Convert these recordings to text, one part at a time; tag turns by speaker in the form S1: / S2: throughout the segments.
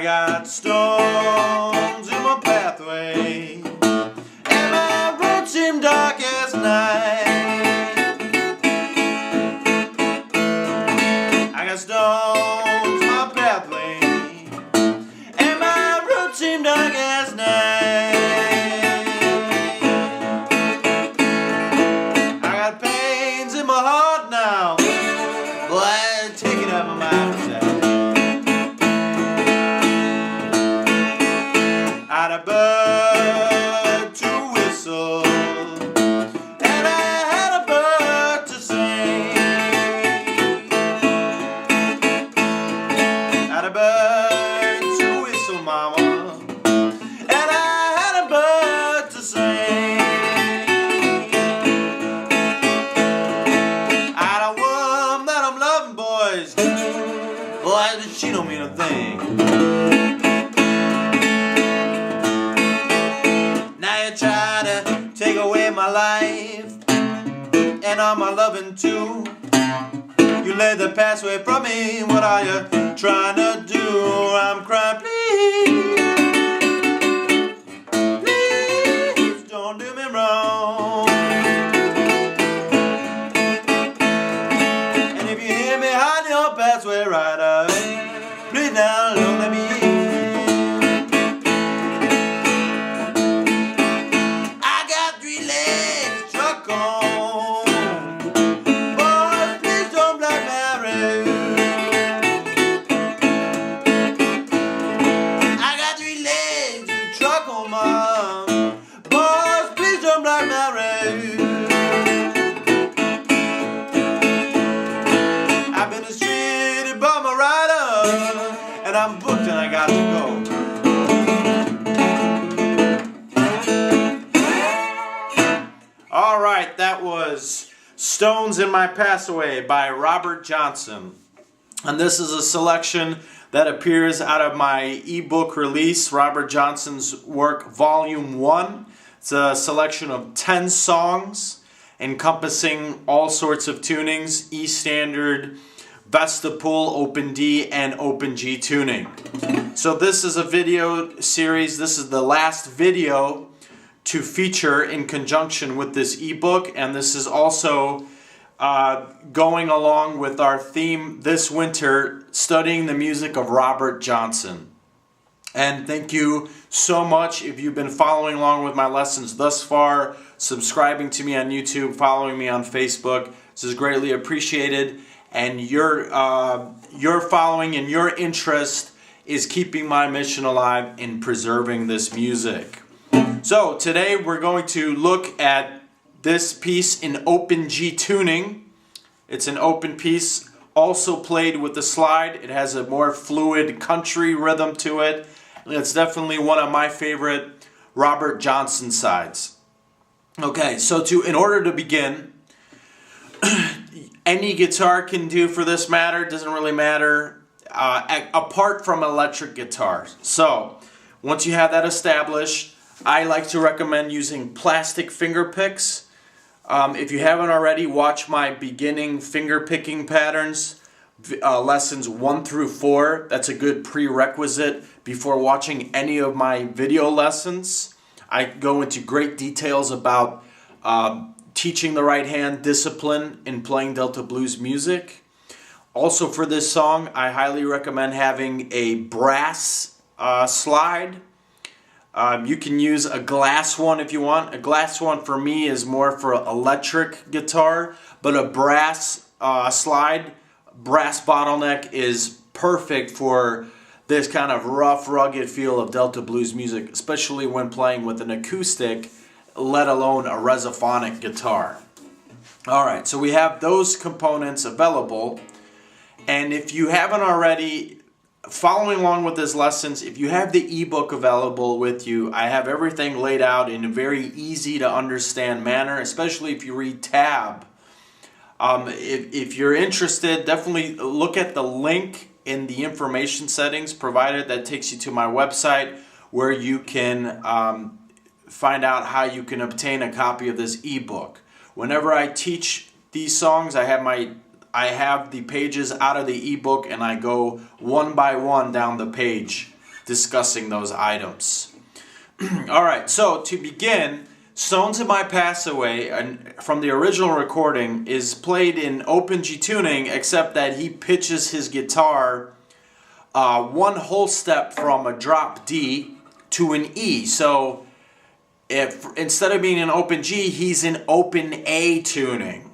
S1: got stones in my pathway, and my road seemed dark as night. I got stones in my pathway, and my road seemed dark as night. I got pains in my heart now, boy, take it out of my mind. I had a bird to whistle, and I had a bird to sing. I had a bird to whistle, mama, and I had a bird to sing. I had a woman that I'm loving, boys. Boy, she don't mean a thing. Try to take away my life and all my loving too. You laid the passway from me. What are you trying to do? I'm crying, please don't do me wrong. And if you hear me hide your passway right away, please now don't let me in. I've been mistreated by my rider, and I'm booked and I got to go. Alright, that was Stones in My Passway by Robert Johnson. And this is a selection that appears out of my ebook release, Robert Johnson's work, Volume 1. It's a selection of 10 songs encompassing all sorts of tunings, E standard, Vestipule, Open D, and Open G tuning. So this is a video series. This is the last video to feature in conjunction with this ebook, and this is also going along with our theme this winter, studying the music of Robert Johnson. And thank you so much if you've been following along with my lessons thus far, subscribing to me on YouTube, following me on Facebook. This is greatly appreciated, and your following and your interest is keeping my mission alive in preserving this music. So today we're going to look at this piece in Open G tuning. It's an open piece, also played with the slide. It has a more fluid country rhythm to it. It's definitely one of my favorite Robert Johnson sides. Okay, so in order to begin, any guitar can do for this matter, doesn't really matter, apart from electric guitars. So, once you have that established, I like to recommend using plastic finger picks. If you haven't already, watch my beginning finger picking patterns. Lessons 1 through 4. That's a good prerequisite before watching any of my video lessons. I go into great details about teaching the right hand discipline in playing Delta blues music. Also for this song, I highly recommend having a brass slide. You can use a glass one if you want. A glass one for me is more for electric guitar, but a brass slide, brass bottleneck is perfect for this kind of rough, rugged feel of Delta blues music, especially when playing with an acoustic, let alone a resophonic guitar. Alright, so we have those components available, and if you haven't already, following along with these lessons, if you have the ebook available with you, I have everything laid out in a very easy to understand manner, especially if you read tab. If you're interested, definitely look at the link in the information settings provided that takes you to my website, where you can find out how you can obtain a copy of this ebook. Whenever I teach these songs, I have the pages out of the ebook, and I go one by one down the page discussing those items. Alright, so to begin, Stones in My Passway from the original recording is played in open G tuning, except that he pitches his guitar one whole step from a drop D to an E. So if instead of being in open G, he's in open A tuning.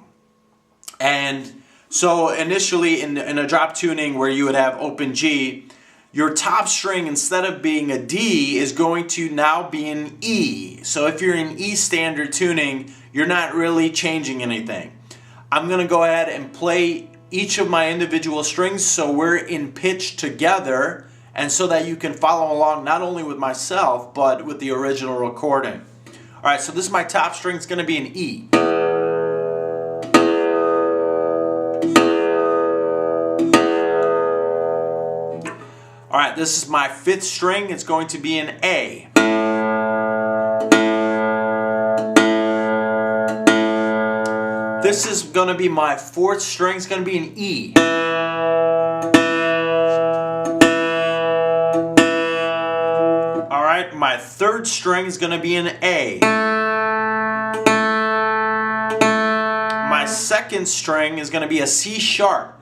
S1: And so initially in a drop tuning where you would have open G, your top string, instead of being a D, is going to now be an E. So if you're in E standard tuning, you're not really changing anything. I'm going to go ahead and play each of my individual strings so we're in pitch together, and so that you can follow along not only with myself, but with the original recording. Alright, so this is my top string. It's going to be an E. Alright, this is my fifth string. It's going to be an A. This is going to be my fourth string. It's going to be an E. Alright, my third string is going to be an A. My second string is going to be a C sharp.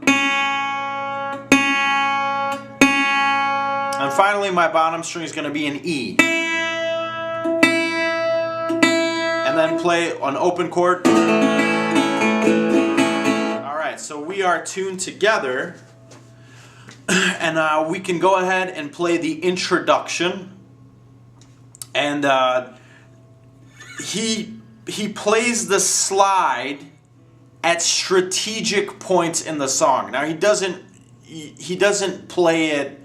S1: And finally, my bottom string is going to be an E. And then play an open chord. Alright, so we are tuned together. And we can go ahead and play the introduction. And he plays the slide at strategic points in the song. Now he doesn't play it.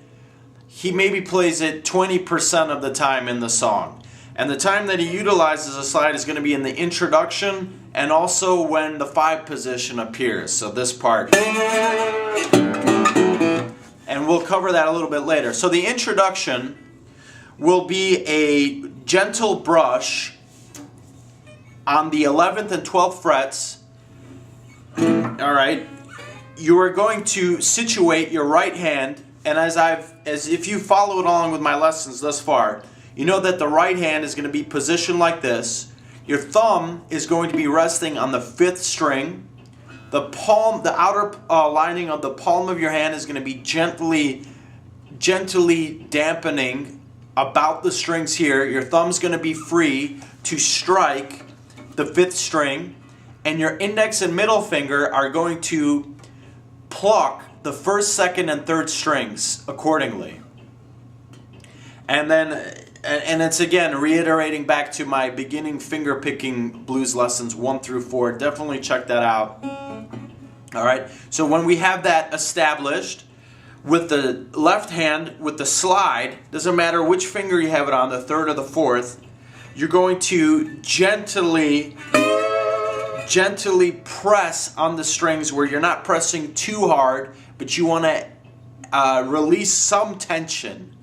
S1: He maybe plays it 20% of the time in the song. And the time that he utilizes a slide is going to be in the introduction and also when the 5 position appears. So this part. And we'll cover that a little bit later. So the introduction will be a gentle brush on the 11th and 12th frets. Alright. You are going to situate your right hand. And as if you followed along with my lessons thus far, you know that the right hand is going to be positioned like this. Your thumb is going to be resting on the 5th string. The outer lining of the palm of your hand is going to be gently dampening about the strings here. Your thumb's going to be free to strike the 5th string, and your index and middle finger are going to pluck the 1st, 2nd, and 3rd strings accordingly. And then, and it's again reiterating back to my beginning finger picking blues lessons 1 through 4. Definitely check that out. Alright, so when we have that established, with the left hand, with the slide, doesn't matter which finger you have it on, the 3rd or the 4th, you're going to gently press on the strings where you're not pressing too hard, but you want to release some tension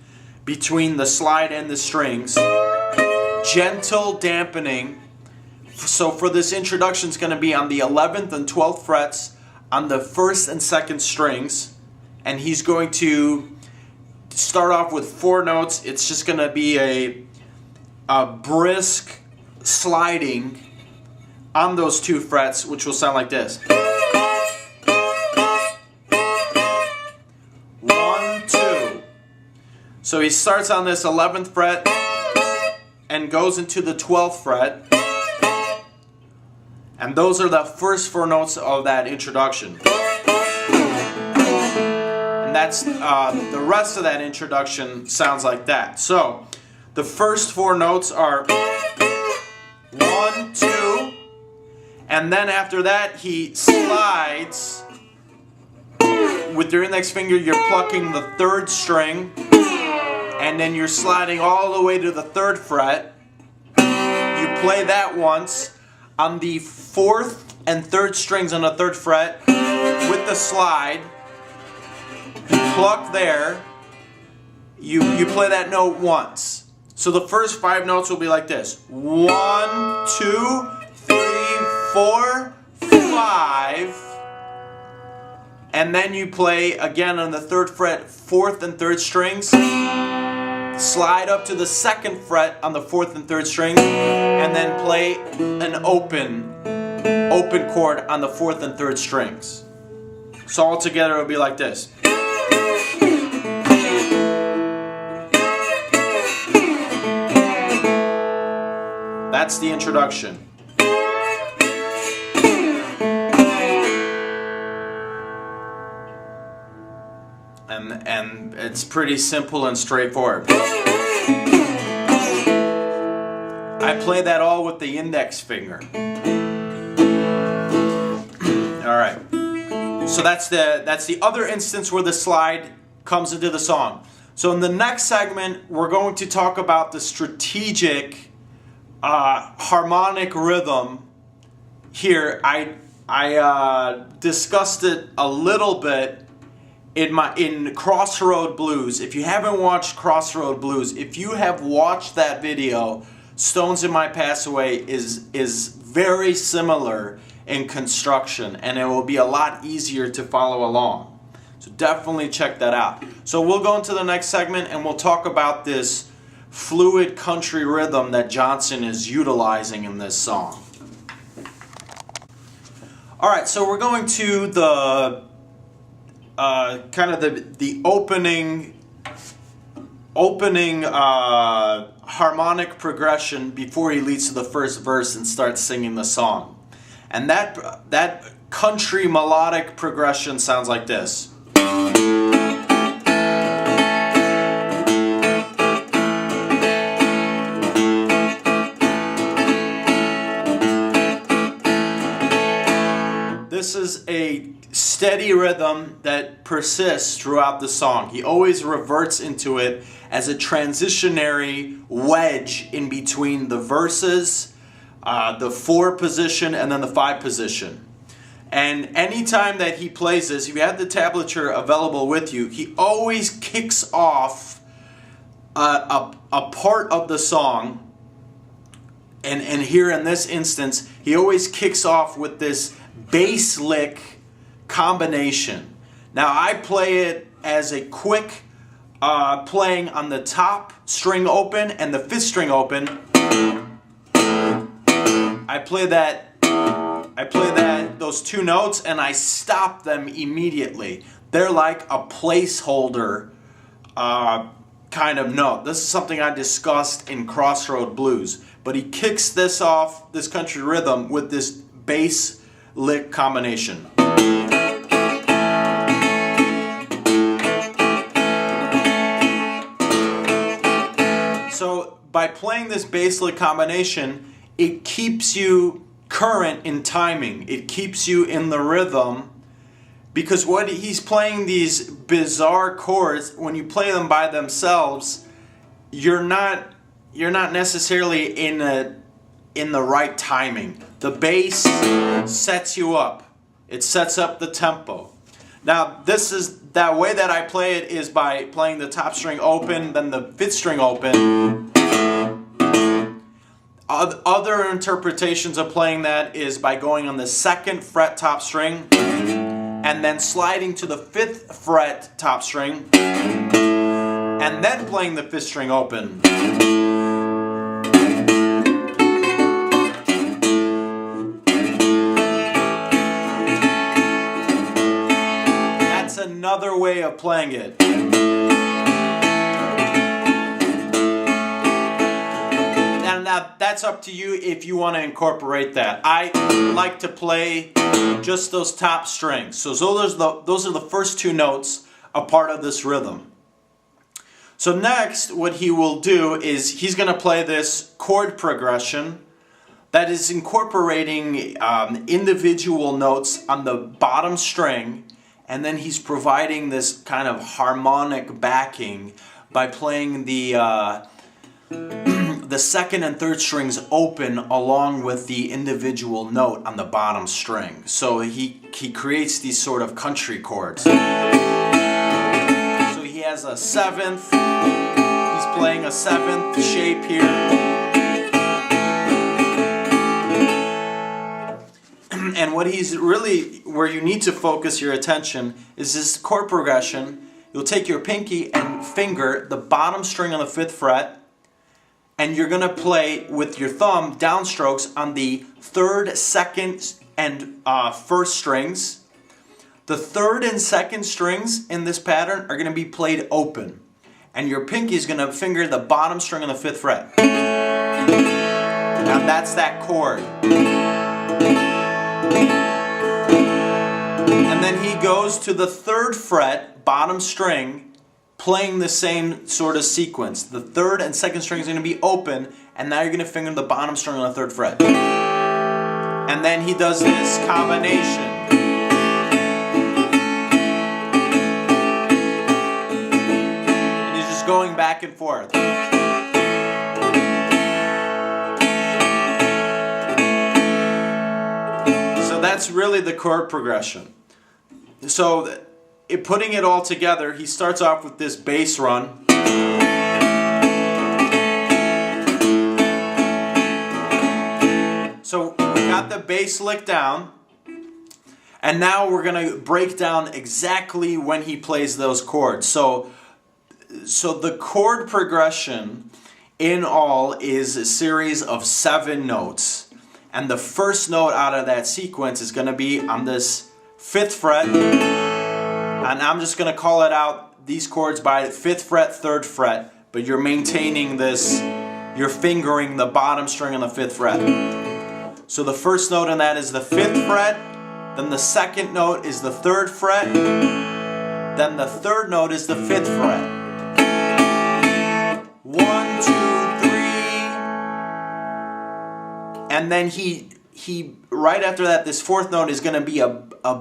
S1: between the slide and the strings. Gentle dampening. So for this introduction, it's going to be on the 11th and 12th frets on the 1st and 2nd strings. And he's going to start off with 4 notes. It's just going to be a brisk sliding on those 2 frets, which will sound like this. 1, 2. So he starts on this 11th fret and goes into the 12th fret. And those are the first 4 notes of that introduction. And that's the rest of that introduction sounds like that. So the first 4 notes are 1, 2, and then after that he slides. With your index finger, you're plucking the 3rd string, and then you're sliding all the way to the 3rd fret. You play that once on the 4th and 3rd strings on the 3rd fret with the slide. You pluck there. You play that note once. So the first 5 notes will be like this: 1, 2, 3, 4, 5. And then you play again on the 3rd fret, 4th and 3rd strings. slide up to the 2nd fret on the 4th and 3rd string, and then play an open chord on the 4th and 3rd strings. So all together it would be like this. That's the introduction. And it's pretty simple and straightforward. I play that all with the index finger. Alright. So that's the other instance where the slide comes into the song. So in the next segment, we're going to talk about the strategic harmonic rhythm here. I discussed it a little bit in Crossroad Blues. If you haven't watched Crossroad Blues, if you have watched that video, Stones in My Passway is very similar in construction, and it will be a lot easier to follow along. So definitely check that out. So we'll go into the next segment and we'll talk about this fluid country rhythm that Johnson is utilizing in this song. Alright, so we're going to the kind of the opening harmonic progression before he leads to the first verse and starts singing the song. And that country melodic progression sounds like this. This is a steady rhythm that persists throughout the song. He always reverts into it as a transitionary wedge in between the verses, the 4 position, and then the 5 position. And anytime that he plays this, if you have the tablature available with you, he always kicks off a part of the song. And here in this instance, he always kicks off with this bass lick combination. Now I play it as a quick playing on the top string open and the 5th string open. I play those 2 notes and I stop them immediately. They're like a placeholder kind of note. This is something I discussed in Crossroad Blues. But he kicks this off, this country rhythm, with this bass lick combination. So by playing this bass lick combination, it keeps you current in timing. It keeps you in the rhythm, because what he's playing these bizarre chords, when you play them by themselves, you're not necessarily in the right timing. The bass sets you up. It sets up the tempo. Now that way that I play it is by playing the top string open, then the 5th string open. Other interpretations of playing that is by going on the 2nd fret top string and then sliding to the 5th fret top string and then playing the 5th string open. That's another way of playing it. Now that's up to you if you want to incorporate that. I like to play just those top strings. So those are the first 2 notes, a part of this rhythm. So next, what he will do is he's going to play this chord progression that is incorporating individual notes on the bottom string, and then he's providing this kind of harmonic backing by playing the 2nd and 3rd strings open along with the individual note on the bottom string. So he creates these sort of country chords. So he has a 7th, he's playing a 7th shape here. And what he's really, where you need to focus your attention is this chord progression. you'll take your pinky and finger the bottom string on the 5th fret, and you're going to play with your thumb downstrokes on the 3rd, 2nd, and 1st strings. The 3rd and 2nd strings in this pattern are going to be played open, and your pinky is going to finger the bottom string on the 5th fret. Now that's that chord. And then he goes to the 3rd fret, bottom string, playing the same sort of sequence. The 3rd and 2nd strings are going to be open, and now you're going to finger the bottom string on the 3rd fret. And then he does this combination. And he's just going back and forth. So that's really the chord progression. So putting it all together, he starts off with this bass run. So we got the bass lick down, and now we're going to break down exactly when he plays those chords. So the chord progression in all is a series of 7 notes, and the first note out of that sequence is going to be on this 5th fret, and I'm just going to call it out, these chords by 5th fret, 3rd fret, but you're maintaining this, you're fingering the bottom string on the 5th fret. So the first note in that is the 5th fret, then the second note is the 3rd fret, then the 3rd note is the 5th fret. 1, 2, 3, and then he right after that, this 4th note is going to be a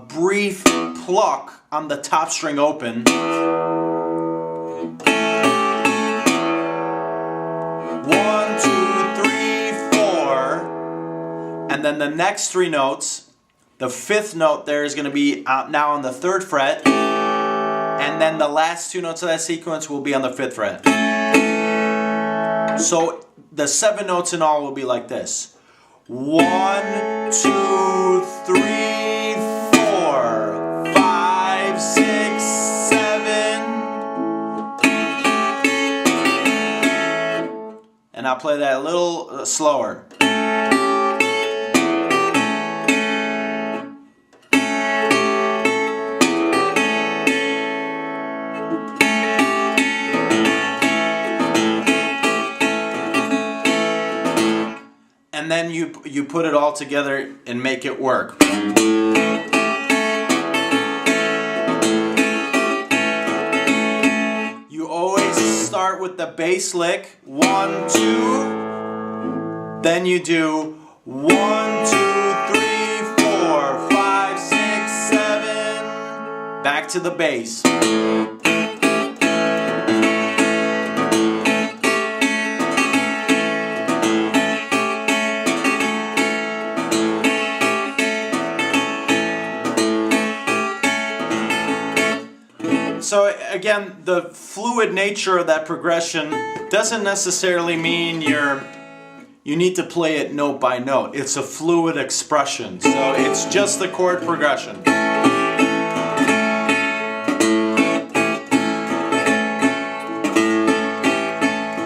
S1: brief pluck on the top string open. 1, 2, 3, 4, and then the next 3 notes, the 5th note there is going to be now on the 3rd fret, and then the last 2 notes of that sequence will be on the 5th fret. So the 7 notes in all will be like this. 1, 2, 3, 4, 5, 6, 7. And I'll play that a little slower. And then you put it all together and make it work. You always start with the bass lick, 1, 2, then you do 1, 2, 3, 4, 5, 6, 7, back to the bass. So again, the fluid nature of that progression doesn't necessarily mean you need to play it note by note. It's a fluid expression, so it's just the chord progression.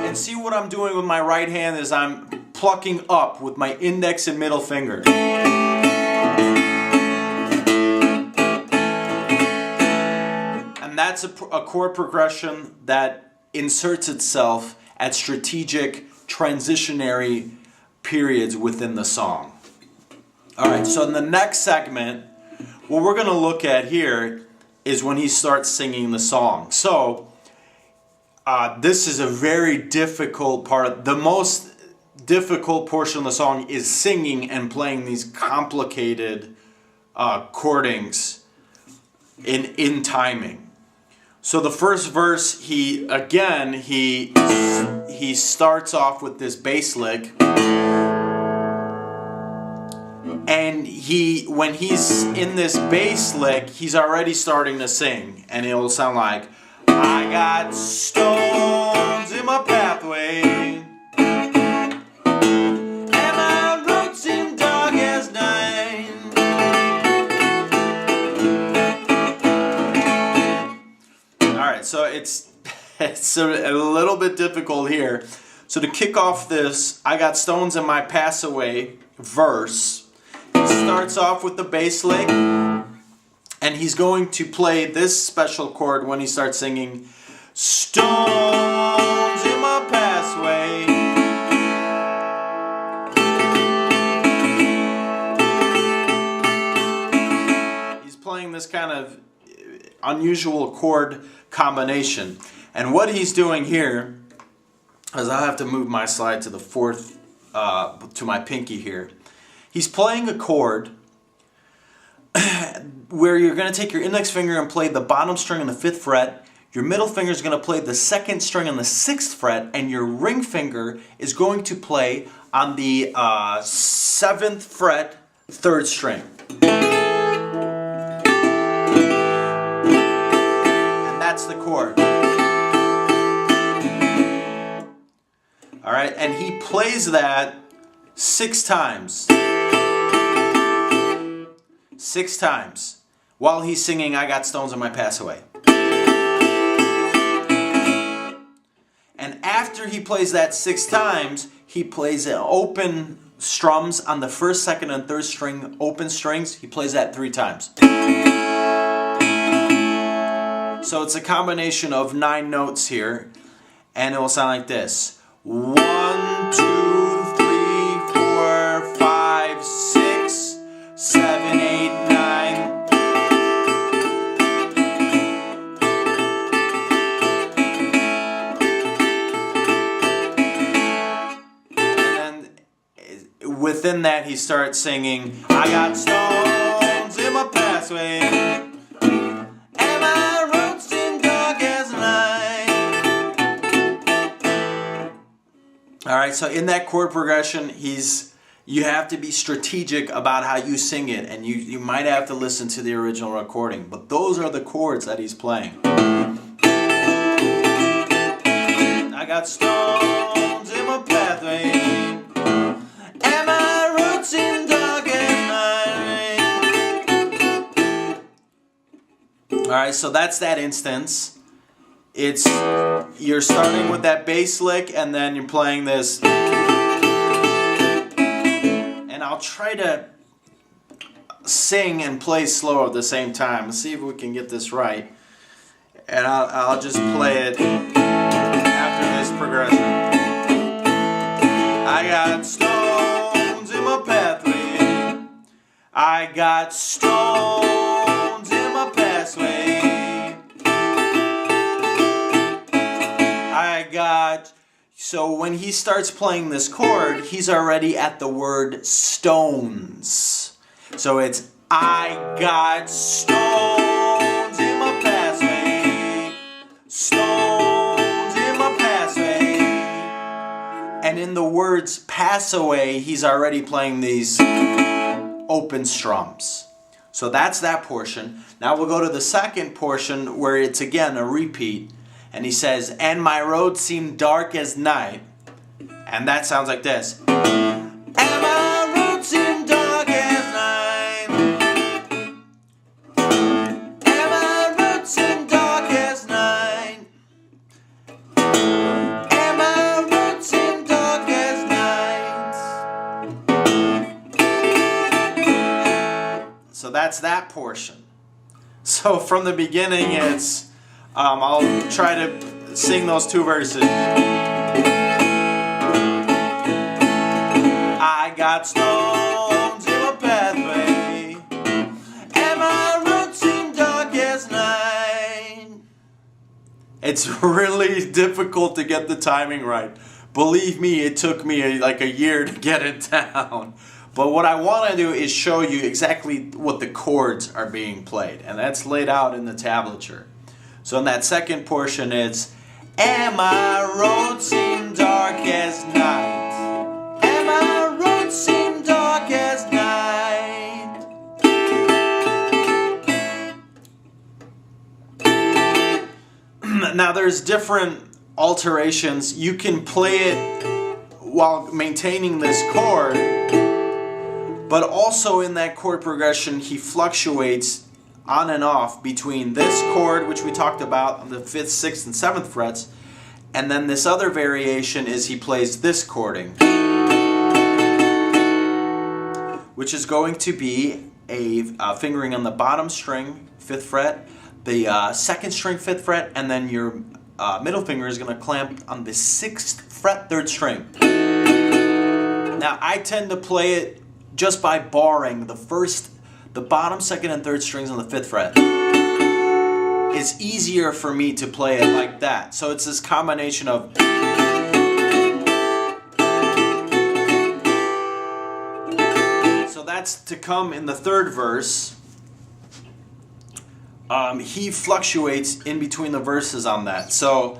S1: And see what I'm doing with my right hand is I'm plucking up with my index and middle finger. And that's a chord progression that inserts itself at strategic transitionary periods within the song. Alright, so in the next segment, what we're going to look at here is when he starts singing the song. So, this is a very difficult part. The most difficult portion of the song is singing and playing these complicated chordings in timing. So the first verse, he starts off with this bass lick, and when he's in this bass lick, he's already starting to sing, and it'll sound like, I got stones in my pathway, and my roots in dark as night. Alright, so it's a little bit difficult here. So to kick off this, I got stones in my Passway verse. He starts off with the bass lick, and he's going to play this special chord when he starts singing stones in my Passway. He's playing this kind of unusual chord combination, and what he's doing here is, I'll have to move my slide to the fourth, to my pinky here. He's playing a chord where you're going to take your index finger and play the bottom string on the 5th fret, your middle finger is going to play the 2nd string on the 6th fret, and your ring finger is going to play on the 7th fret, 3rd string. And that's the chord. Alright, and he plays that 6 times. 6 times. While he's singing I Got Stones in My Passway. And after he plays that 6 times, he plays open strums on the 1st, 2nd, and 3rd string, open strings. He plays that 3 times. So it's a combination of 9 notes here, and it will sound like this. 1, 2, 3, 4, 5, 6, 7, 8, 9. And then within that he starts singing, I got stones in my Passway. Alright, so in that chord progression, you have to be strategic about how you sing it, and you might have to listen to the original recording, but those are the chords that he's playing. I got stones in my pathway, and my roots in dark as night. Alright, so that's that instance. You're starting with that bass lick, and then you're playing this. And I'll try to sing and play slow at the same time. Let's see if we can get this right. And I'll just play it after this progression. I got stones in my pathway. I got stones in my Passway. So when he starts playing this chord, he's already at the word stones. So it's I got stones in my Passway, stones in my Passway. And in the words pass away, he's already playing these open strums. So that's that portion. Now we'll go to the second portion where it's again a repeat. And he says, and my road seemed dark as night. And that sounds like this. And my road seemed dark as night. And my road seemed dark as night. And my road seemed dark as night. So that's that portion. So from the beginning it's I'll try to sing those 2 verses. I got stones in my pathway, and my roots seem dark as night. It's really difficult to get the timing right. Believe me, it took me like a year to get it down. But what I want to do is show you exactly what the chords are being played, and that's laid out in the tablature. So in that second portion it's, and my road seemed dark as night. And my road seemed dark as night. Now there's different alterations. You can play it while maintaining this chord, but also in that chord progression he fluctuates on and off between this chord, which we talked about on the 5th, 6th, and 7th frets, and then this other variation is he plays this chording, which is going to be a fingering on the bottom string, 5th fret, the 2nd string, 5th fret, and then your middle finger is going to clamp on the 6th fret, 3rd string. Now I tend to play it just by barring the bottom, 2nd, and 3rd strings on the 5th fret. It's easier for me to play it like that. So it's this combination of so that's to come in the 3rd verse. He fluctuates in between the verses on that. So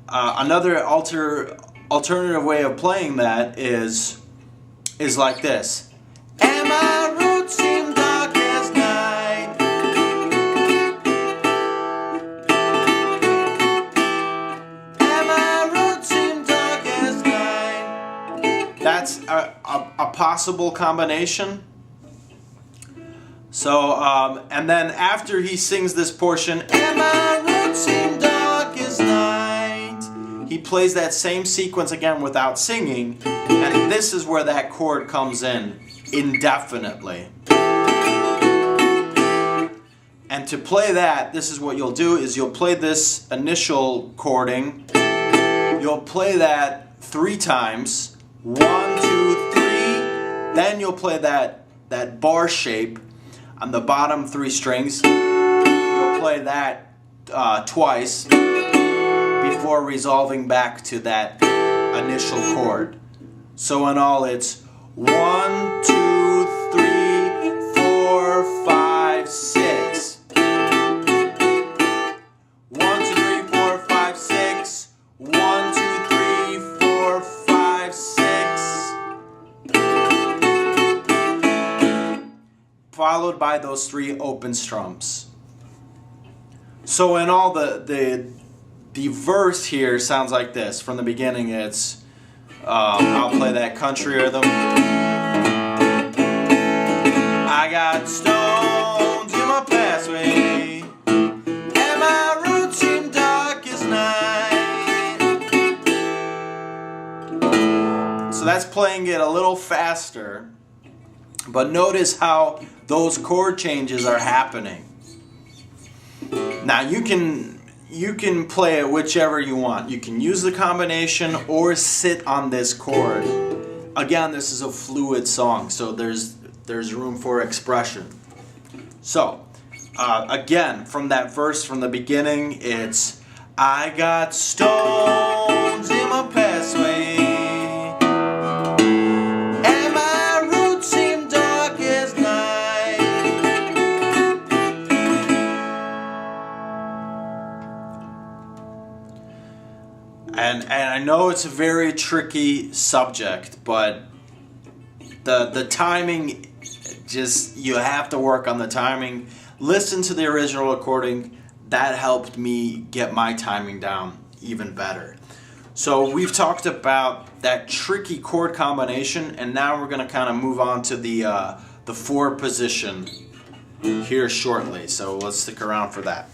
S1: another alternative way of playing that is like this. And my route seemed dark as night. And my route seemed dark as night. That's a possible combination. So, and then after he sings this portion, and my route seemed dark as night, he plays that same sequence again without singing, and this is where that chord comes in indefinitely. And to play that, this is what you'll do, is you'll play this initial chording, you'll play that 3 times, 1, 2, 3, then you'll play that bar shape on the bottom 3 strings. You'll play that twice before resolving back to that initial chord. So in all it's 1, 2, 3, 4, 5, 6. 1, 2, 3, 4, 5, 6. 1, 2, 3, 4, 5, 6. Followed by those 3 open strums. So in all the verse here sounds like this. From the beginning it's I'll play that country rhythm. I got stones in my passway, and my route seemed dark as night. So that's playing it a little faster, but notice how those chord changes are happening. Now you can play it whichever you want. You can use the combination or sit on this chord. Again, this is a fluid song, so there's room for expression. So, again, from that verse from the beginning, it's I got stones in my passway, and my route seemed dark as night. And I know it's a very tricky subject, but the timing, just you have to work on the timing. Listen to the original recording. That helped me get my timing down even better. So we've talked about that tricky chord combination, and now we're going to kind of move on to the 4 position here shortly. So let's stick around for that.